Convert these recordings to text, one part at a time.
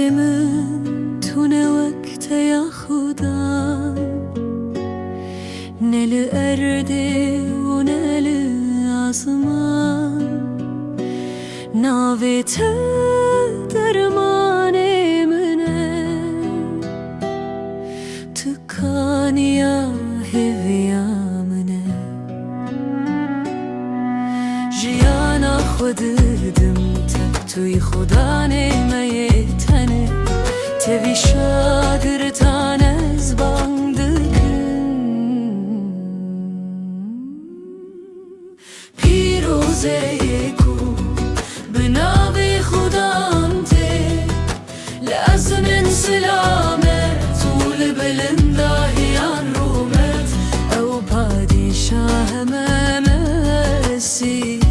من تو نه وقت یا خدا نه لأرض و نه لآسمان ناوت درمان منه تو کانیا هویا منه جیانا خود دم تک توی خدا نمیه تنه توی شادرتان از باندکن پیروزه کو بناب خدام ته لازم سلامت طول بلنداهیان رومت او پادشاه مسیح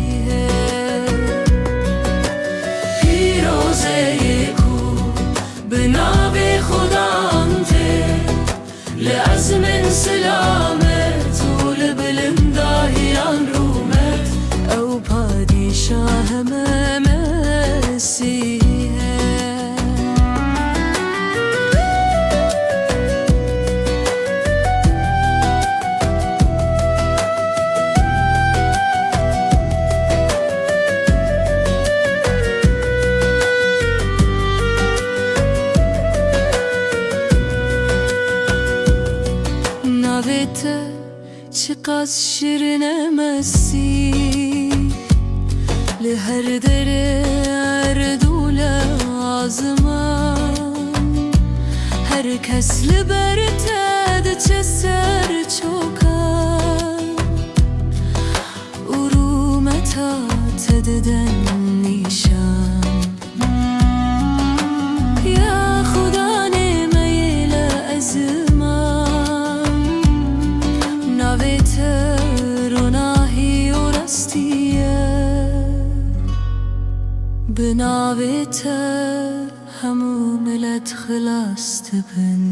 بناب خدام ته لازم سلامت طول بلنداهیان رومت او پادشاه مسیح ناویت چقدر شیرین مسیح لهر در اردول آزمان هر کس لبرتد چه سر چوکان ارومتا تددن نیشان یا خدا نمیه لازمان ناویت روناهی و رستیه بناویت همو ملت خلاص تبن